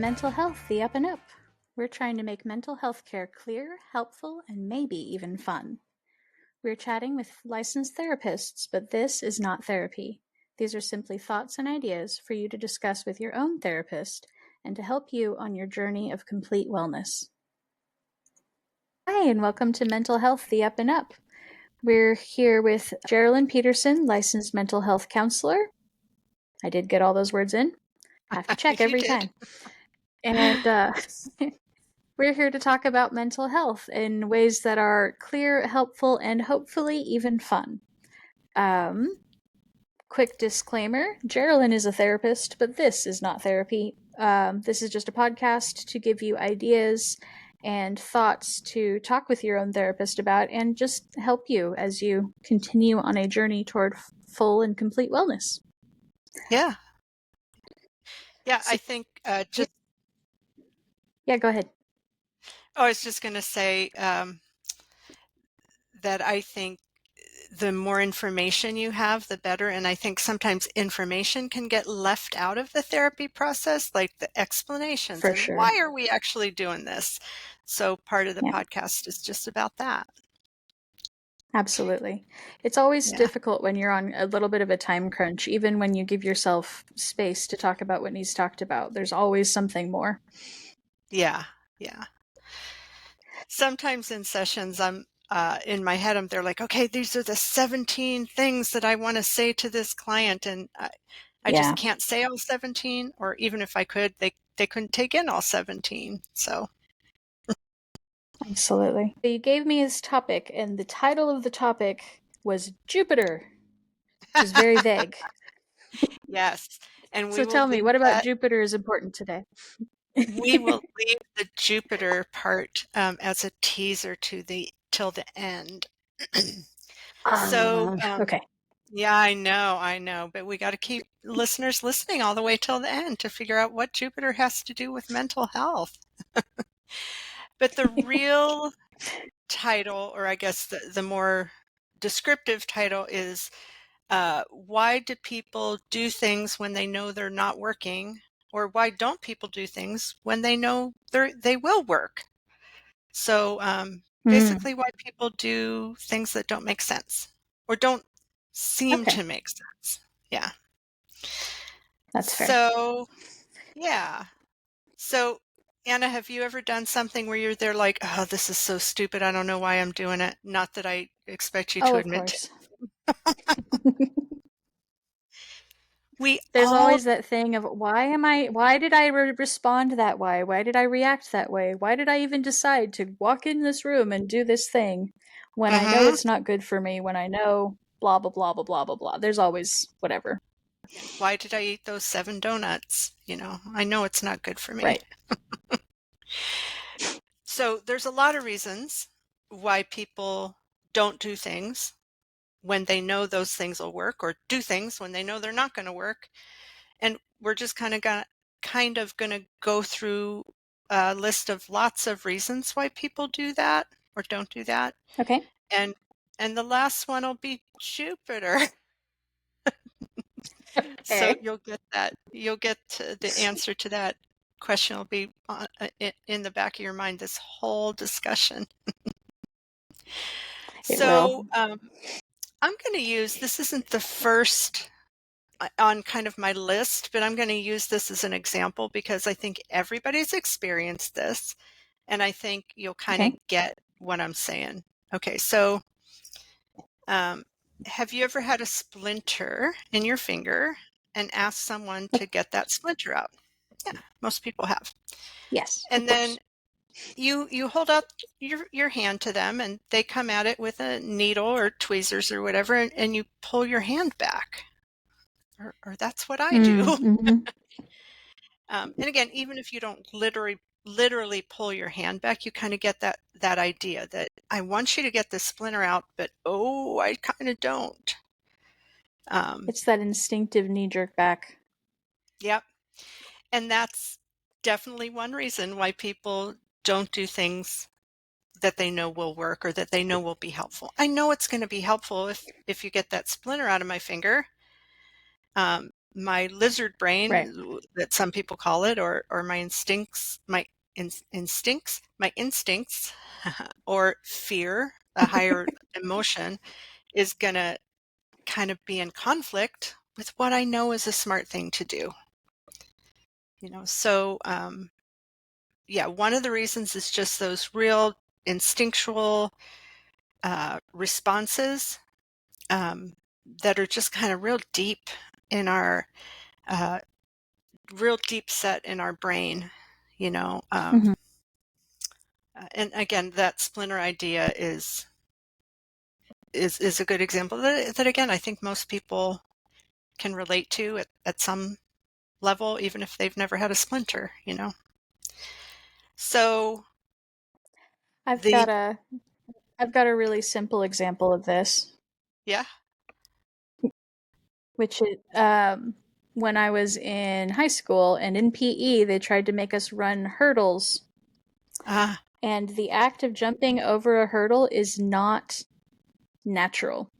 Mental Health, the Up&Up. We're trying to make mental health care clear, helpful, and maybe even fun. We're chatting with licensed therapists, but this is not therapy. These are simply thoughts and ideas for you to discuss with your own therapist and to help you on your journey of complete wellness. Hi, and welcome to Mental Health, the Up&Up. We're here with Geraldine Peterson, licensed mental health counselor. I did get all those words in. Have to check every time. And we're here to talk about mental health in ways that are clear, helpful, and hopefully even fun. Quick disclaimer, Geraldine is a therapist, but this is not therapy. This is just a podcast to give you ideas and thoughts to talk with your own therapist about and just help you as you continue on a journey toward full and complete wellness. Yeah. Yeah, I think just... Yeah, go ahead. Oh, I was just going to say that I think the more information you have, the better. And I think sometimes information can get left out of the therapy process, like the explanations For and sure. why are we actually doing this? So part of the Yeah. podcast is just about that. Absolutely. It's always Yeah. difficult when you're on a little bit of a time crunch, even when you give yourself space to talk about what needs talked about. There's always something more. Yeah. Yeah. Sometimes in sessions, I'm in my head, they're like, okay, these are the 17 things that I want to say to this client. And I just can't say all 17, or even if I could, they couldn't take in all 17. So. Absolutely. You gave me his topic, and the title of the topic was Jupiter, which is very vague. Yes. And So tell me, what about Jupiter is important today? We will leave the Jupiter part as a teaser till the end. So, okay. yeah, I know, but we got to keep listeners listening all the way till the end to figure out what Jupiter has to do with mental health. But the real title, or I guess the more descriptive title, is why do people do things when they know they're not working? Or why don't people do things when they know they will work? So basically why people do things that don't make sense or don't seem to make sense. Yeah. That's fair. So, yeah. So, Anna, have you ever done something where you're there like, oh, this is so stupid. I don't know why I'm doing it. Not that I expect you to admit course. We There's all... always that thing of why did I respond that way? Why did I react that way? Why did I even decide to walk in this room and do this thing when I know it's not good for me, when I know blah, blah, blah, blah, blah, blah, blah. There's always whatever. Why did I eat those 7 donuts? I know it's not good for me. Right. So there's a lot of reasons why people don't do things when they know those things will work, or do things when they know they're not going to work. And we're just kind of going to go through a list of lots of reasons why people do that or don't do that. Okay. And the last one will be Jupiter. So you'll get the answer to that question will be in the back of your mind this whole discussion. So I'm going to use, this isn't the first on kind of my list, but I'm going to use this as an example because I think everybody's experienced this, and I think you'll kind of get what I'm saying. Okay, so have you ever had a splinter in your finger and asked someone to get that splinter out? Yeah, most people have. Yes. And then you hold out your hand to them, and they come at it with a needle or tweezers or whatever, and you pull your hand back. Or that's what I do. And again, even if you don't literally pull your hand back, you kind of get that idea that I want you to get the splinter out, but I kind of don't. It's that instinctive knee-jerk back. Yep. And that's definitely one reason why people don't do things that they know will work or that they know will be helpful. I know it's going to be helpful if you get that splinter out of my finger. my lizard Right. brain, that some people call it, or my instincts, my instincts, or fear, a higher emotion, is going to kind of be in conflict with what I know is a smart thing to do. So yeah, one of the reasons is just those real instinctual responses um, that are just kind of in our uh, real deep set in our brain, you know. Hmm. And again, that splinter idea is a good example that again I think most people can relate to at some level, even if they've never had a splinter. So I've the got a I've got a really simple example of this, yeah. which is when I was in high school and in PE, they tried to make us run hurdles. uh, And the act of jumping over a hurdle is not natural,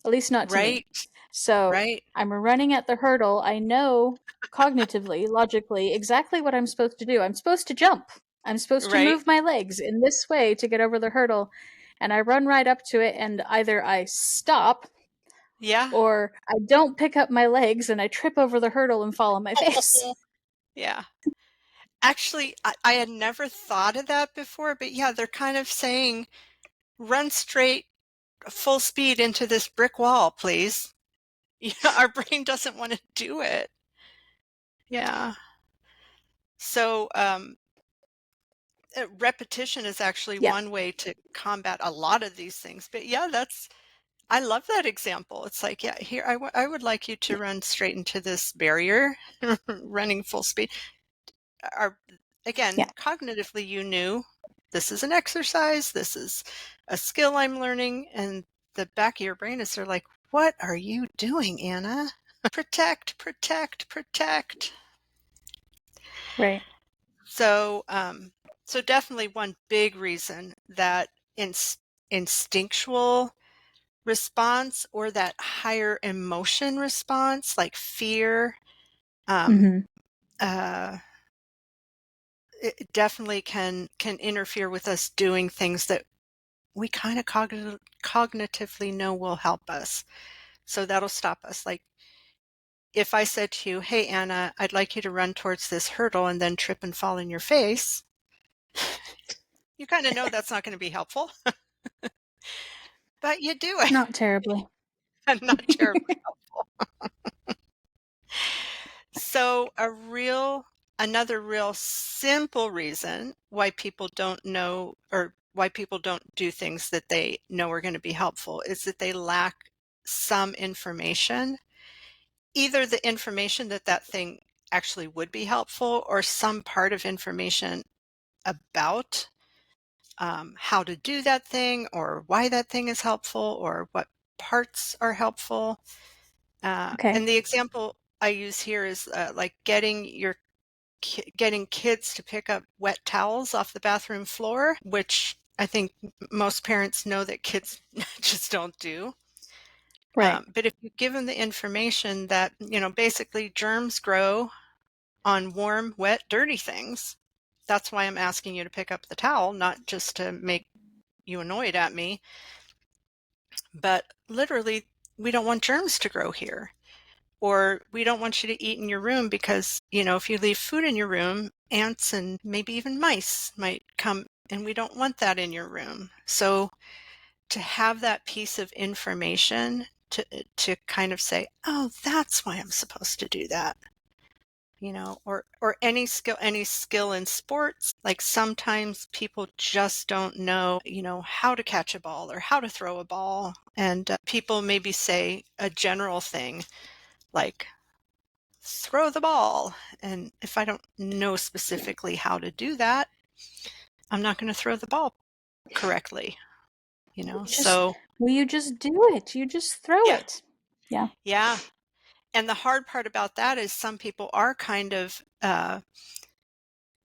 at least not to me. right, So right, I'm running at the hurdle. I know cognitively, logically, exactly what I'm supposed to do. I'm supposed to jump. I'm supposed to right, move my legs in this way to get over the hurdle. And I run right up to it, and either I stop yeah. or I don't pick up my legs and I trip over the hurdle and fall on my face. Yeah. Actually, I had never thought of that before, but yeah, they're kind of saying run straight full speed into this brick wall, please. Our brain doesn't want to do it. Yeah. So repetition is actually Yeah. one way to combat a lot of these things. But yeah, I love that example. It's like, yeah, here, I would like you to run straight into this barrier, running full speed. Are Again, Yeah. cognitively, you knew this is an exercise, this is a skill I'm learning, and the back of your brain is sort of like, what are you doing, Anna? Protect, protect, protect. Right. So, so definitely one big reason that instinctual response, or that higher emotion response, like fear, um, Hmm. uh, it definitely can interfere with us doing things that we kind of cognitively know will help us. So that'll stop us. Like if I said to you, "Hey Anna, I'd like you to run towards this hurdle and then trip and fall in your face," you kind of know that's not going to be helpful, but you do it. Not terribly. Not terribly helpful. So another real simple reason why people don't know, or why people don't do things that they know are going to be helpful, is that they lack some information, either the information that that thing actually would be helpful, or some part of information about how to do that thing, or why that thing is helpful, or what parts are helpful. Okay. And the example I use here is like getting kids to pick up wet towels off the bathroom floor, which I think most parents know that kids just don't do. Right. But if you give them the information that, basically germs grow on warm, wet, dirty things, that's why I'm asking you to pick up the towel, not just to make you annoyed at me, but literally, we don't want germs to grow here. Or we don't want you to eat in your room because, if you leave food in your room, ants and maybe even mice might come, and we don't want that in your room. So to have that piece of information to kind of say, oh, that's why I'm supposed to do that. Or any skill in sports, like sometimes people just don't know, how to catch a ball or how to throw a ball. And people maybe say a general thing like, throw the ball. And if I don't know specifically how to do that, I'm not going to throw the ball correctly, Just So will you just do it? You just throw yeah, it. Yeah. yeah. And the hard part about that is some people are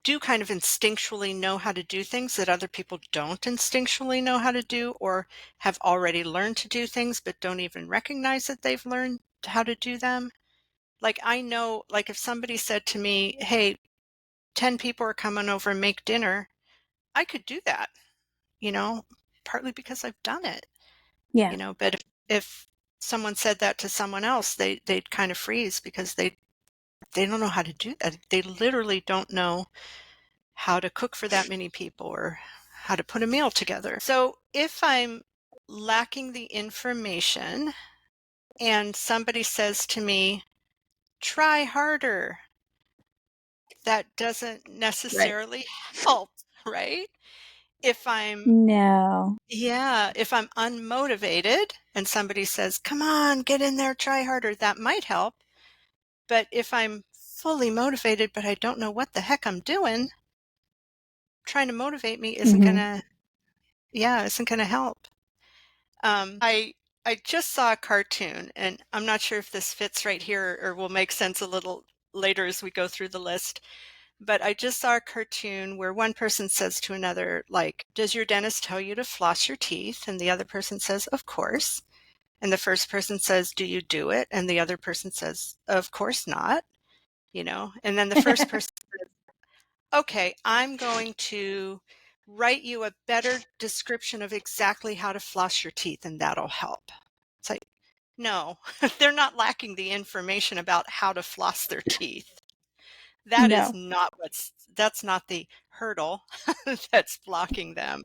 do kind of instinctually know how to do things that other people don't instinctually know how to do, or have already learned to do things but don't even recognize that they've learned how to do them. Like, I know, like, if somebody said to me, "Hey, 10 people are coming over and make dinner," I could do that, you know, partly because I've done it, Yeah. but if someone said that to someone else, they'd kind of freeze because they don't know how to do that. They literally don't know how to cook for that many people or how to put a meal together. So if I'm lacking the information and somebody says to me, try harder, that doesn't Right. necessarily help, right? If I'm, No. yeah, if I'm unmotivated and somebody says, come on, get in there, try harder, that might help. But if I'm fully motivated, but I don't know what the heck I'm doing, trying to motivate me Hmm. isn't gonna help. I just saw a cartoon, and I'm not sure if this fits right here or will make sense a little later as we go through the list. But I just saw a cartoon where one person says to another, like, does your dentist tell you to floss your teeth? And the other person says, of course. And the first person says, do you do it? And the other person says, of course not, And then the first person, okay, I'm going to write you a better description of exactly how to floss your teeth, and that'll help. It's like, no, they're not lacking the information about how to floss their teeth. No. That's not the hurdle that's blocking them,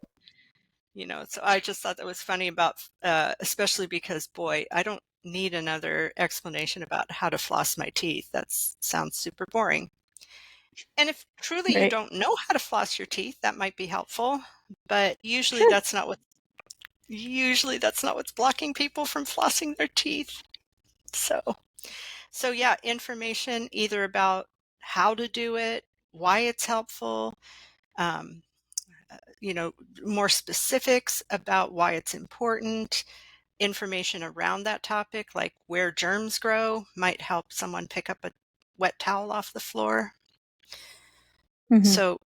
So I just thought that was funny about, especially because, boy, I don't need another explanation about how to floss my teeth. That sounds super boring. And if truly you Right. don't know how to floss your teeth, that might be helpful, but Sure. usually that's not what's blocking people from flossing their teeth. So, so yeah, information either about how to do it, why it's helpful, um, you know, more specifics about why it's important, information around that topic, like where germs grow, might help someone pick up a wet towel off the floor. Hmm. So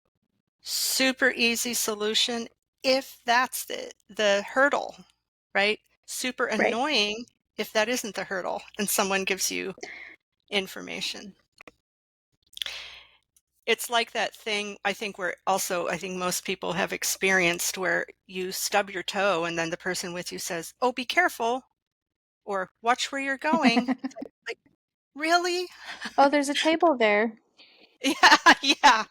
super easy solution if that's the hurdle, right? Super Right. annoying if that isn't the hurdle and someone gives you information. It's like that thing I think most people have experienced where you stub your toe and then the person with you says, "Oh, be careful," or "Watch where you're going." Like, really? Oh, there's a table there. Yeah, yeah.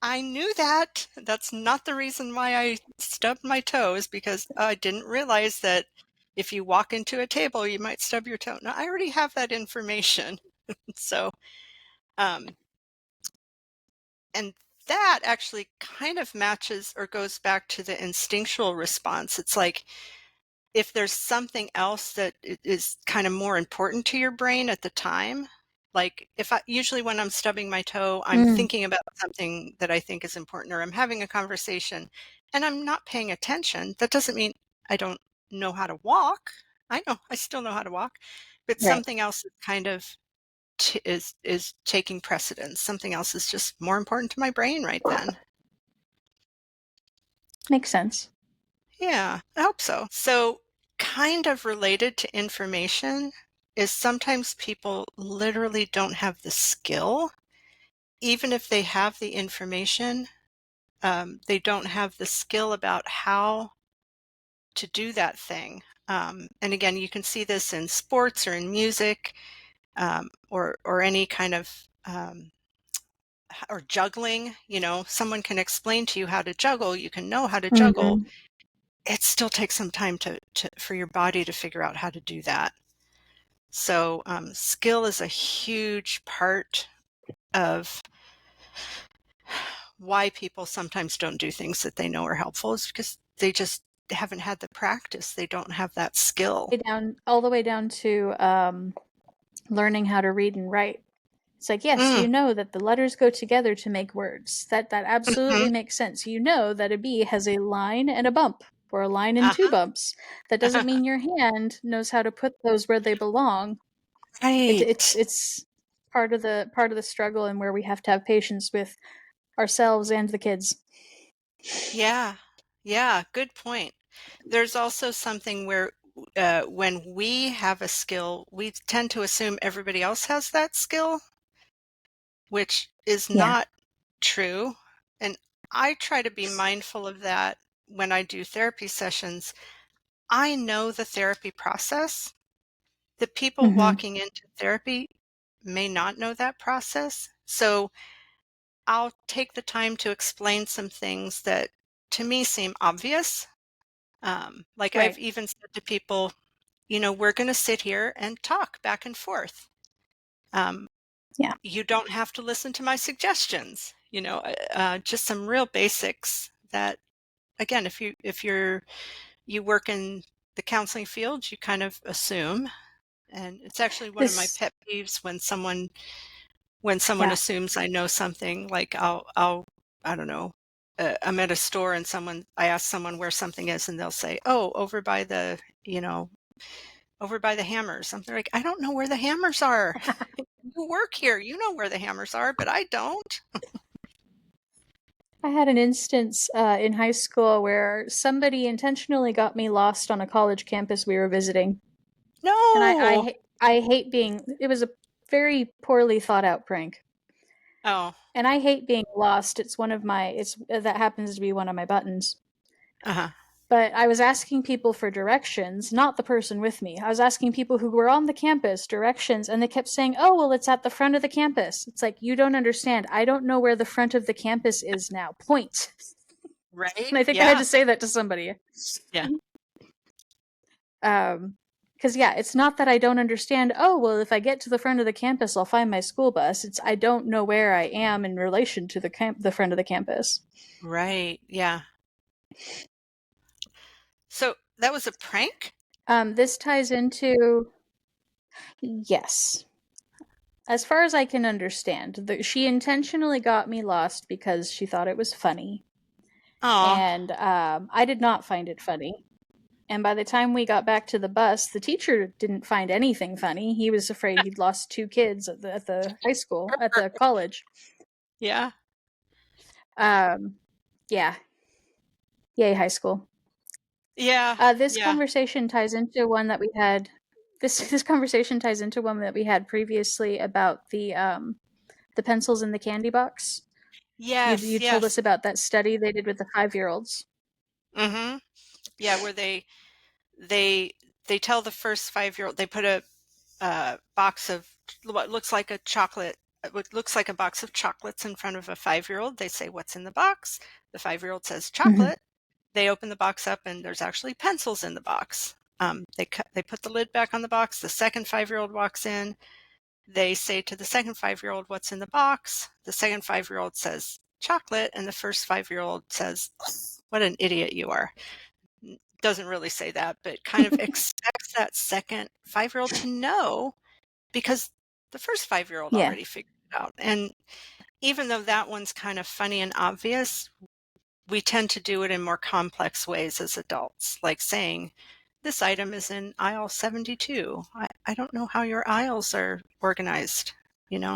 I knew that. That's not the reason why I stubbed my toe, is because I didn't realize that if you walk into a table, you might stub your toe. Now, I already have that information. So, um, and that actually kind of matches or goes back to the instinctual response. It's like if there's something else that is kind of more important to your brain at the time, like usually when I'm stubbing my toe, I'm Mm. thinking about something that I think is important, or I'm having a conversation and I'm not paying attention. That doesn't mean I don't know how to walk. I still know how to walk, but Right. something else is kind of is taking precedence. Something else is just more important to my brain right then. Makes sense. Yeah, I hope so. So, kind of related to information is sometimes people literally don't have the skill. Even if they have the information, they don't have the skill about how to do that thing. And again, you can see this in sports or in music, or any kind of or juggling. Someone can explain to you how to juggle. You can know how to juggle. Hmm. It still takes some time for your body to figure out how to do that. So skill is a huge part of why people sometimes don't do things that they know are helpful, is because they just haven't had the practice. They don't have that skill. All the way down to learning how to read and write. It's like, yes, Mm, you know that the letters go together to make words. That absolutely hmm makes sense. You know that a B has a line and a bump, or a line and two uh-huh. bumps. That doesn't mean your hand knows how to put those where they belong. Right. It's part of the struggle, and where we have to have patience with ourselves and the kids. Yeah. Yeah. Good point. There's also something where when we have a skill, we tend to assume everybody else has that skill, which is Yeah. not true. And I try to be mindful of that when I do therapy sessions. I know the therapy process. The people Mm-hmm. walking into therapy may not know that process. So I'll take the time to explain some things that to me seem obvious. Like I've Right. even said to people, we're going to sit here and talk back and forth. Um, Yeah. you don't have to listen to my suggestions, just some real basics that, again, you work in the counseling field, you kind of assume. And it's actually one of my This. pet peeves when someone Yeah. assumes I know something. Like I don't know, I'm at a store and I ask someone where something is, and they'll say, "Oh, over by the hammers." I'm like, I don't know where the hammers are. You work here, you know where the hammers are, but I don't. I had an instance in high school where somebody intentionally got me lost on a college campus we were visiting, and No. I hate being. It was a very poorly thought out prank, Oh, and I hate being lost. It's one of my. It's that happens to be one of my buttons. uh-huh. But I was asking people for directions, not the person with me. I was asking people who were on the campus directions, and they kept saying, "Oh, well, it's at the front of the campus." It's like, you don't understand. I don't know where the front of the campus is now. Point. Right? And I think I had Yeah. to say that to somebody. Yeah. Because yeah, it's not that I don't understand. Oh, well, if I get to the front of the campus, I'll find my school bus. It's I don't know where I am in relation to the front of the campus. Right. Yeah. So that was a prank? This ties into yes, as far as I can understand, she intentionally got me lost because she thought it was funny, Oh. and I did not find it funny. And by the time we got back to the bus, the teacher didn't find anything funny. He was afraid he'd lost two kids at the high school, at the college. Yeah. Um, yeah, yay, high school. Yeah. This Yeah. conversation ties into one that we had. This conversation ties into one that we had previously about the pencils in the candy box. You Yes. told us Yes. about that study they did with the 5-year-olds. Mm-hmm. Yeah, where they they tell the first 5-year-old, they put a box of what looks like a chocolate, what looks like a box of chocolates in front of a 5-year-old. They say, "What's in the box?" The 5-year-old says, Mm-hmm. "Chocolate." They open the box up, and there's actually pencils in the box. They put the lid back on the box. The second 5-year-old walks in. They say to the second 5-year-old, "What's in the box?" The second 5-year-old says, "Chocolate." And the first 5-year-old says, "What an idiot you are." Doesn't really say that, but kind of expects that second 5-year-old to know, because the first 5-year-old Yeah. already figured it out. And even though that one's kind of funny and obvious, we tend to do it in more complex ways as adults, like saying, "This item is in aisle 72. I don't know how your aisles are organized,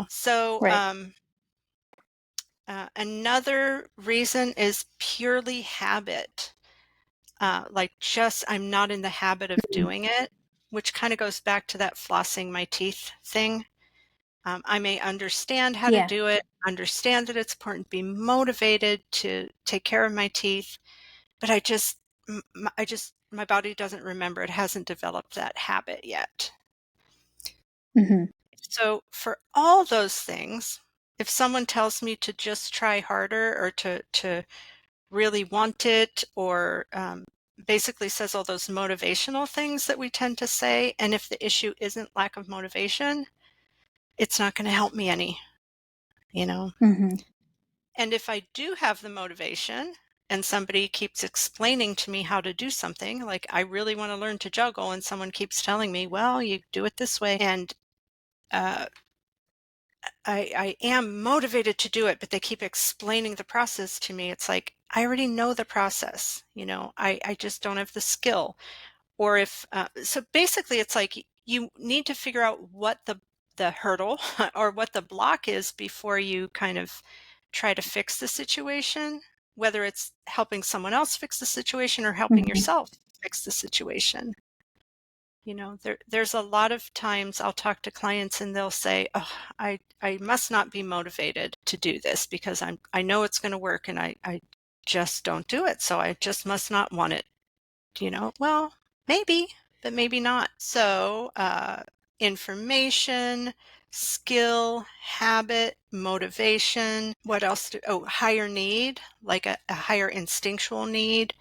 So Right. another reason is purely habit. Like, just I'm not in the habit of Mhm. doing it, which kind of goes back to that flossing my teeth thing. I may understand how to Yeah. do it, understand that it's important to be motivated to take care of my teeth, but my body doesn't remember. It hasn't developed that habit yet. Hmm. So for all those things, if someone tells me to just try harder, or to really want it, or basically says all those motivational things that we tend to say, and if the issue isn't lack of motivation, it's not going to help me any, you know. Hmm. And if I do have the motivation and somebody keeps explaining to me how to do something, like I really want to learn to juggle, and someone keeps telling me, "Well, you do it this way," and uh, I am motivated to do it, but they keep explaining the process to me. It's like, I already know the process, I just don't have the skill. Or so basically it's like you need to figure out what the hurdle or what the block is before you kind of try to fix the situation, whether it's helping someone else fix the situation or helping Hmm. yourself fix the situation. There's a lot of times I'll talk to clients and they'll say, oh, I must not be motivated to do this because I know it's going to work and I just don't do it. So I just must not want it. Well, maybe, but maybe not. So, information, skill, habit, motivation. What else? Higher need, like a higher instinctual need,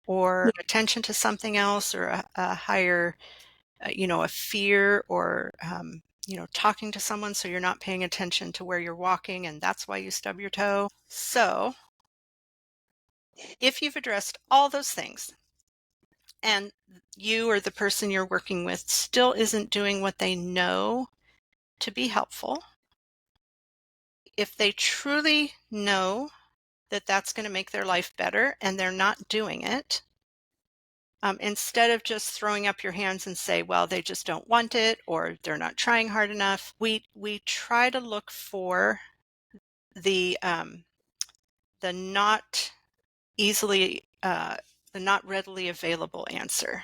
or Yeah. attention to something else, or a higher, a fear, or, talking to someone so you're not paying attention to where you're walking and that's why you stub your toe. So if you've addressed all those things and you or the person you're working with still isn't doing what they know to be helpful, if they truly know that that's going to make their life better and they're not doing it, instead of just throwing up your hands and say, well, they just don't want it or they're not trying hard enough, we try to look for the not easily the not readily available answer.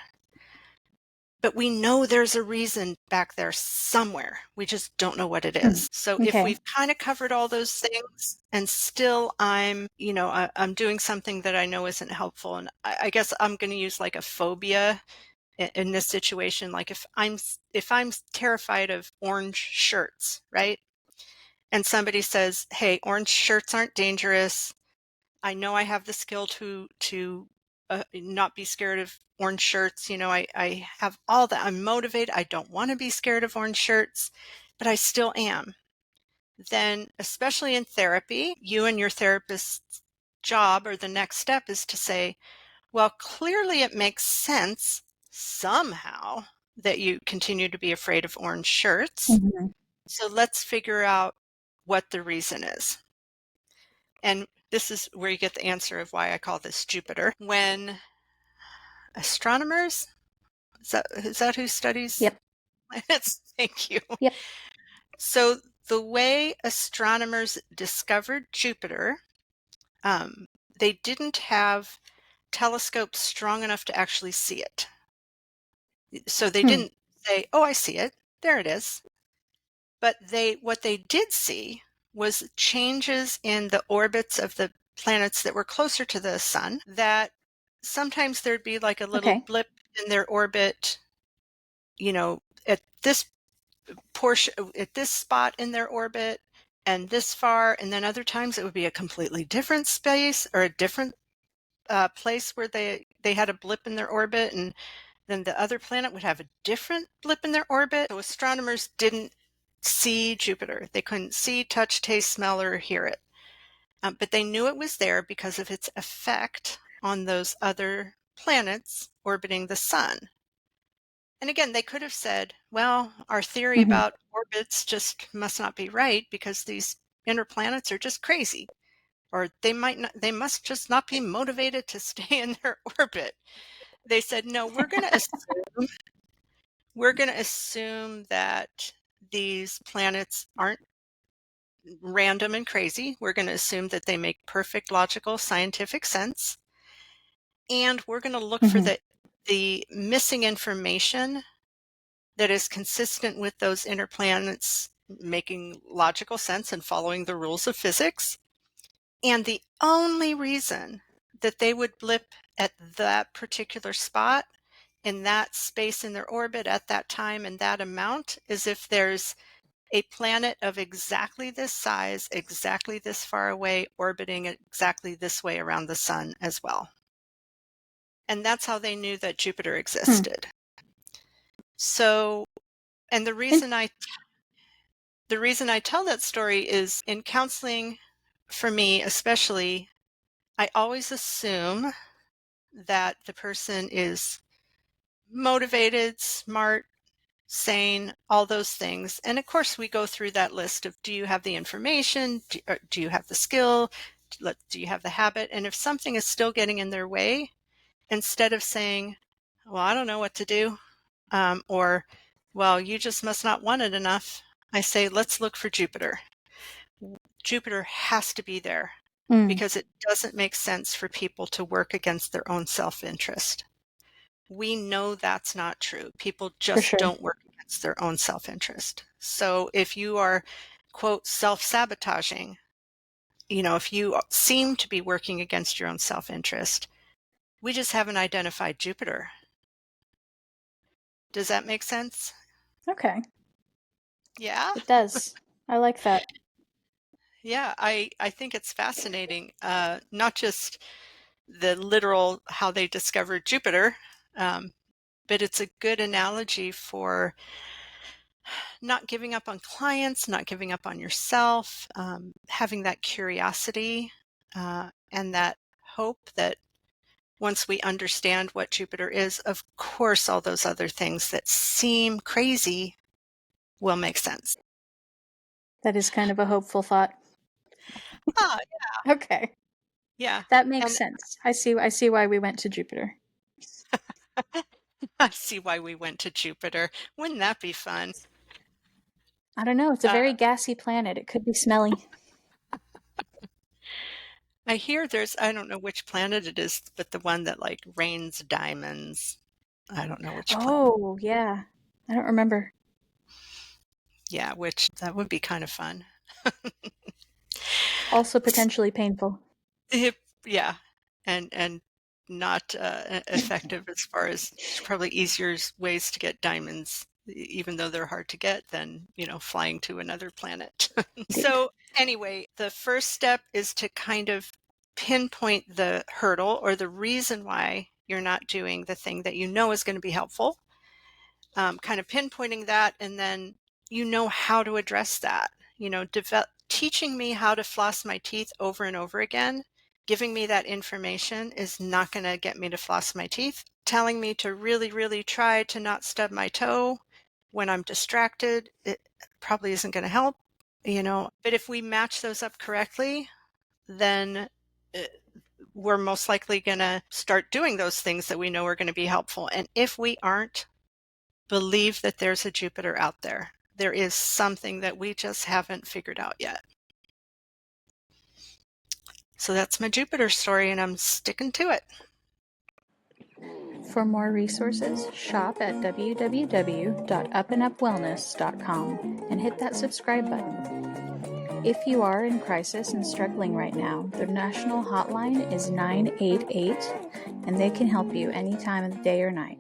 But we know there's a reason back there somewhere. We just don't know what it is. So if Okay. we've kind of covered all those things and still I'm doing something that I know isn't helpful, and I guess I'm going to use like a phobia in this situation. Like if I'm terrified of orange shirts, right? And somebody says, "Hey, orange shirts aren't dangerous. I know I have the skill to not be scared of orange shirts. I have all that. I'm motivated. I don't want to be scared of orange shirts, but I still am." Then, especially in therapy, you and your therapist's job or the next step is to say, well, clearly it makes sense somehow that you continue to be afraid of orange shirts. Mhm. So let's figure out what the reason is. And this is where you get the answer of why I call this Jupiter. When astronomers, is that who studies Yep. planets? Thank you. Yep. So the way astronomers discovered Jupiter, they didn't have telescopes strong enough to actually see it. So they Hmm. didn't say, oh, I see it. There it is. But what they did see was changes in the orbits of the planets that were closer to the sun, that sometimes there'd be like a little Okay. blip in their orbit, at this portion, at this spot in their orbit and this far. And then other times it would be a completely different space or a different place where they had a blip in their orbit, and then the other planet would have a different blip in their orbit. So astronomers didn't see Jupiter. They couldn't see, touch, taste, smell, or hear it. But they knew it was there because of its effect on those other planets orbiting the sun. And again, they could have said, well, our theory Mhm. about orbits just must not be right because these inner planets are just crazy. Or they must just not be motivated to stay in their orbit. They said, no, we're going to assume that these planets aren't random and crazy. We're going to assume that they make perfect logical scientific sense. And we're going to look for Mhm. the missing information that is consistent with those inner planets making logical sense and following the rules of physics. And the only reason that they would blip at that particular spot in that space in their orbit at that time and that amount is if there's a planet of exactly this size, exactly this far away, orbiting exactly this way around the sun as well. And that's how they knew that Jupiter Hmm. existed. So, and In- the reason I tell that story is in counseling, for me especially, I always assume that the person is motivated, smart, sane, all those things. And of course, we go through that list of, do you have the information? Do you have the skill? Do you have the habit? And if something is still getting in their way, instead of saying, well, I don't know what to do, or, well, you just must not want it enough, I say, let's look for Jupiter. Jupiter has to be there mm. because it doesn't make sense for people to work against their own self-interest. we know that's not true. People For just sure. don't work against their own self-interest. So if you are, quote, self-sabotaging, if you seem to be working against your own self-interest, we just haven't identified Jupiter. Does that make sense? Okay. Yeah? It does. I like that. Yeah, I think it's fascinating. Not just the literal how they discovered Jupiter, but it's a good analogy for not giving up on clients, not giving up on yourself, having that curiosity and that hope that once we understand what Jupiter is, of course, all those other things that seem crazy will make sense. That is kind of a hopeful thought. Ah, Okay. yeah. That makes And sense. I see why we went to Jupiter. I see why we went to Jupiter. Wouldn't that be fun? I don't know. It's a Uh, very gassy planet. It could be smelly. I hear I don't know which planet it is, but the one that like rains diamonds. I don't know which planet. Oh, yeah. I don't remember. Yeah, which that would be kind of fun. Also potentially painful. It, yeah, and not effective as far as there's probably easier ways to get diamonds, even though they're hard to get, than flying to another planet. Indeed. So anyway, the first step is to kind of pinpoint the hurdle or the reason why you're not doing the thing that you know is going to be helpful. Kind of pinpointing that, and then how to address that. Teaching me how to floss my teeth over and over again, giving me that information is not going to get me to floss my teeth. Telling me to really, really try to not stub my toe when I'm distracted, it probably isn't going to help. But if we match those up correctly, then uh, we're most likely going to start doing those things that we know are going to be helpful. And if we aren't, believe that there's a Jupiter out there. There is something that we just haven't figured out yet. So that's my Jupiter story, and I'm sticking to it. For more resources, shop at www.upandupwellness.com and hit that subscribe button. If you are in crisis and struggling right now, the national hotline is 988 and they can help you any time of the day or night.